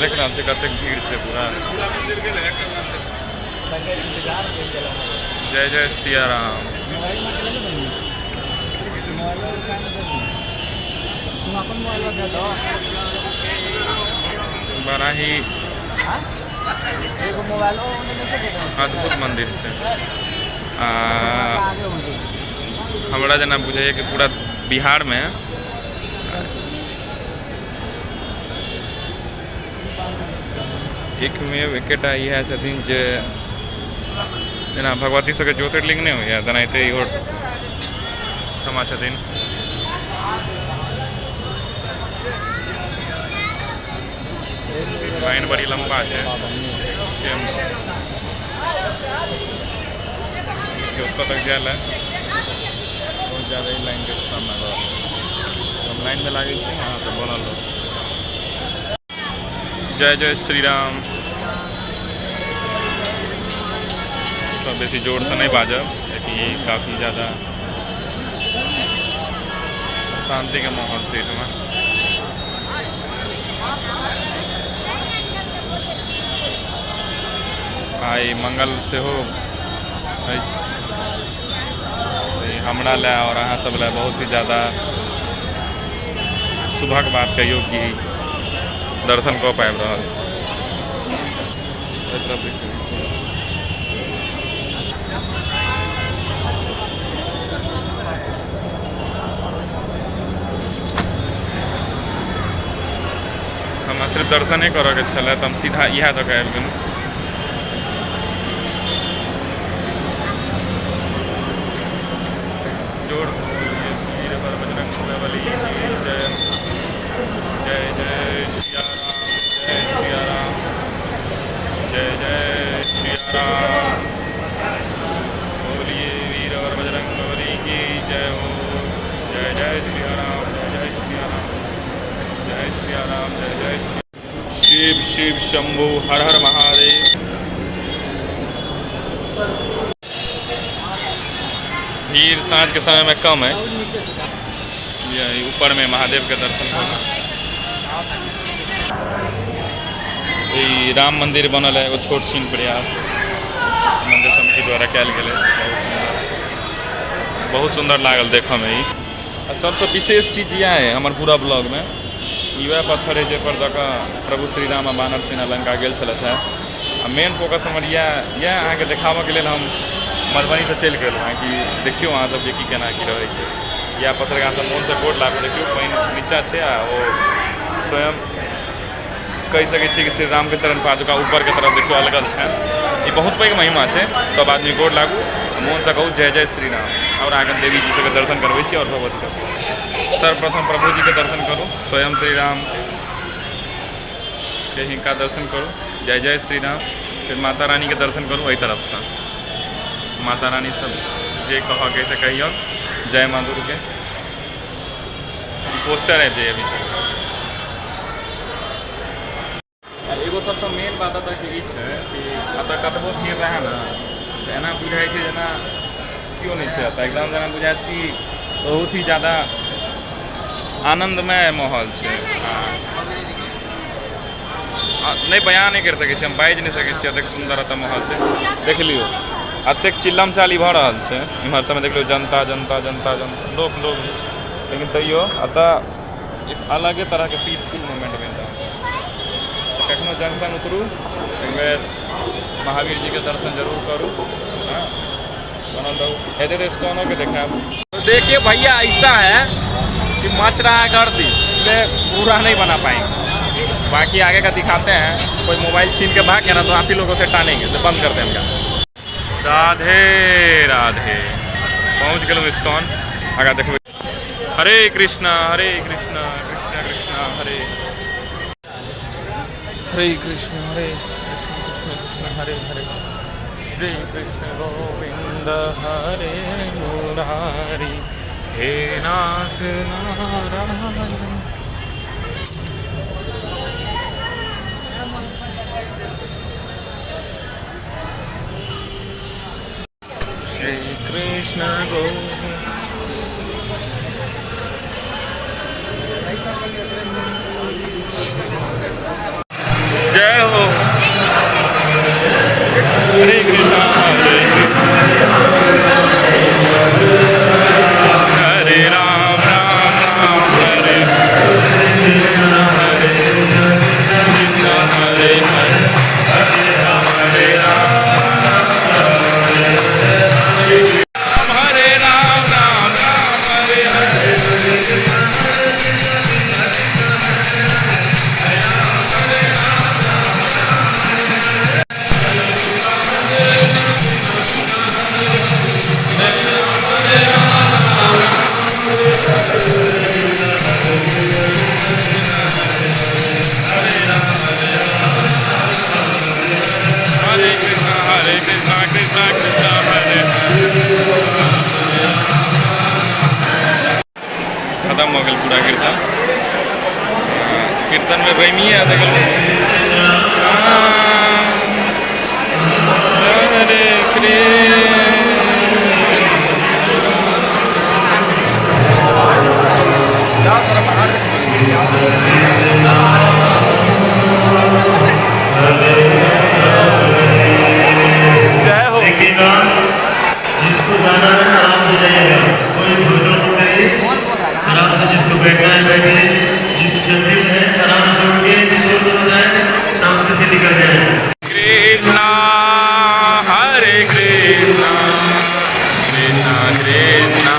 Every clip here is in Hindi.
देख रहा छे कते भीड़ छे पूरा। जय जय सिया राम। बड़ा ही अद्भुत मंदिर है। हमरा जना बुझे कि पूरा बिहार में एकमेव एकेटा यह छथिन जे जना भगवती सबके ज्योतिर्लिंग नहीं होइए तेनाहिते इहो ठमा छथिन। लाइन बड़ी लंबा है। उसको तक जाए बहुत ज़्यादा ही लाइन के सामना कर हम लाइन में लागे वहाँ तो बनल। जय जय श्री राम। तो बेसी जोर से नहीं बाजब लेकिन काफ़ी ज़्यादा शांति के माहौल से इसमें। आई मंगल से हो हमरा ला और अहाँ सब ला बहुत ही ज़्यादा शुभक बात कहियो कि दर्शन कऽ पाबि रहल छी। हमरा सिर्फ दर्शने करऽ के छलै तऽ हम सीधा इएह दऽ कऽ आबि गेलहुँ। जोर से बजरंगबली जय जय सिया राम। जय जय सिया राम। बोलिए वीर और बजरंगबली की जय हो। जय जय सिया राम। जय जय सिया राम। जय सिया राम। जय जय शिव शिव शंभु हर हर महादेव। भीड़ सांझ के समय में कम है। ये ऊपर में महादेव के दर्शन करना। राम मंदिर बनल है एगो छोट छीन प्रयास मंदिर समिति द्वारा कल गए। बहुत सुंदर लागल देखने में। सबसे विशेष चीज यह है हमार पूरा ब्लॉग में वह पत्थर है पर दऽ प्रभु श्री राम बानर सेना लंका गेल छलथि है। मेन फोकस हमर यह अहाँ के देखाबऽ के लेल हम मधुबनी से चलि गेलहुँ हैं कि देखियो अहाँ सब की केना की रहे छै। या पत्थर के सब मोन से गोड़ लागू देखियो पानि नीचा है आ वो स्वयं कह सकै छी कि श्री राम के चरण पादुका ऊपर के तरफ देखियो अलगल है। ये बहुत पैघ महिमा है। सब आदमी गोड़ लागू मोन से कहू जय जय श्री राम और आगे देवी जी सबके दर्शन करबै छी और भगवती सब। सर्वप्रथम प्रभु जी के दर्शन करूँ स्वयं श्री राम के हिनका दर्शन करूँ जय जय श्री राम। फिर माता रानी के दर्शन करूँ वही तरफ से। माता रानी सब जे कह के से कहियो जय माँ दुर्गे। पोस्टर है जे अभी एगो सबसे मेन बात अतः कि अतः कतबो भीड़ रहे ना तो एना बुझाई छै जना क्यों नहीं है एकदम जना बुझात कि बहुत ही ज़्यादा आनंदमय माहौल है। नहीं बयान नहीं कर सके हम बाजि नहीं सके अतेक सुंदर एतऽ माहौल है। देख लियो अतेक चिल्लम चाली भऽ रहल छै इम्हर समय देख लियो जनता जनता जनता जनता लोग लोग लेकिन तैयो अतः एक अलगे तरह के पीसफुल मोमेंट बनि रहल छै। कखनो जंक्शन उतरू एक बेर महावीर जी के दर्शन जरूर करूँ। बनल रहू एते तो स्टोनों के देखाब। तो देखिए भैया ऐसा है कि मच रहा है गर्दी इसलिए पूरा नहीं बना पाएंगे। बाकी आगे का दिखाते हैं। कोई मोबाइल छीन के भाग गया ना तो आप ही लोगों से टानेंगे तो बंद करते हैं हम। राधे राधे पहुँच गए स्टोन आगे देखो। हरे कृष्णा कृष्ण कृष्ण हरे कृष्ण कृष्ण कृष्ण हरे हरे श्री कृष्ण गोविंद हरे मुरारी हे नाथ नारायण। श्री कृष्ण गोविंद पूरा कीर्तन कीर्तन में रैमिए आ देख हरे कृष्ण जय हो। जिसको जाना है आराम से जाइएगा, कोई भगदड़ मत करिए, आराम से जिसको बैठना है बैठिए, जिस जल्दी में है आराम से उठिए, जिसको हो जाए शांति से निकल जाए। कृष्णा हरे कृष्णा कृष्णा कृष्णा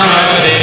हरे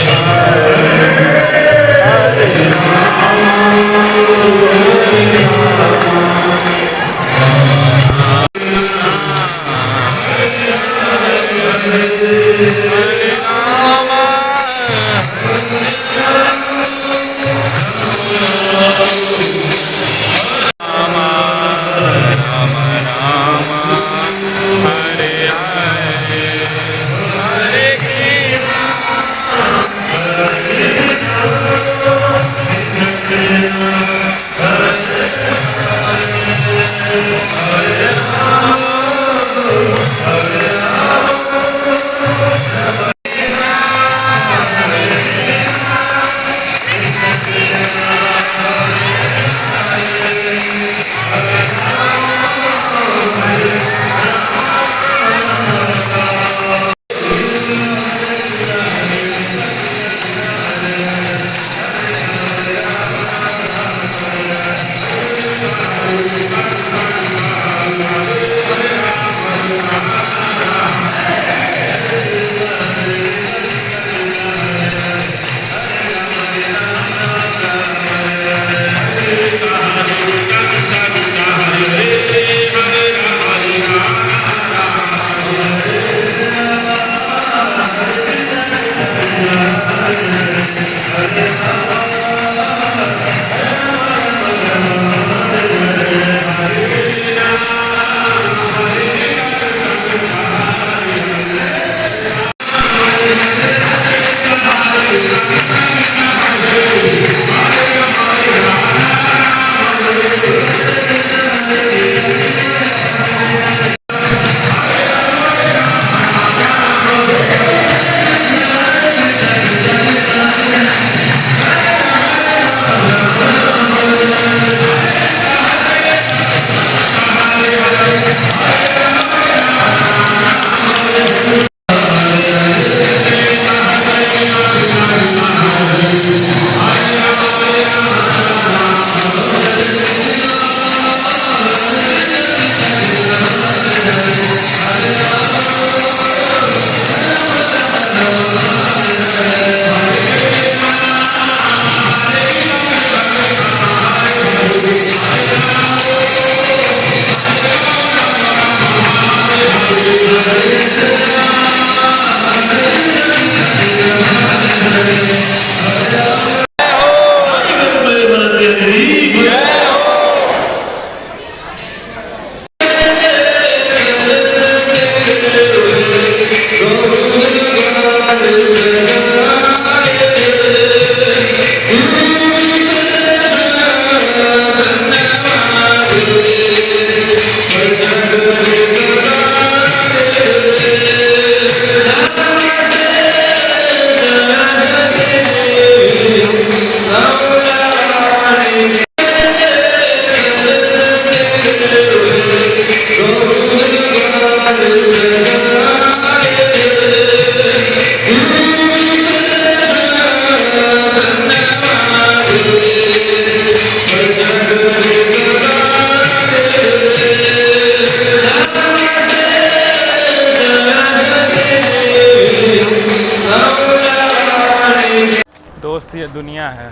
दोस्त ये दुनिया है,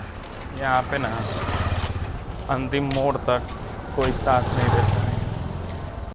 यहाँ पे ना अंतिम मोड़ तक कोई साथ नहीं देता।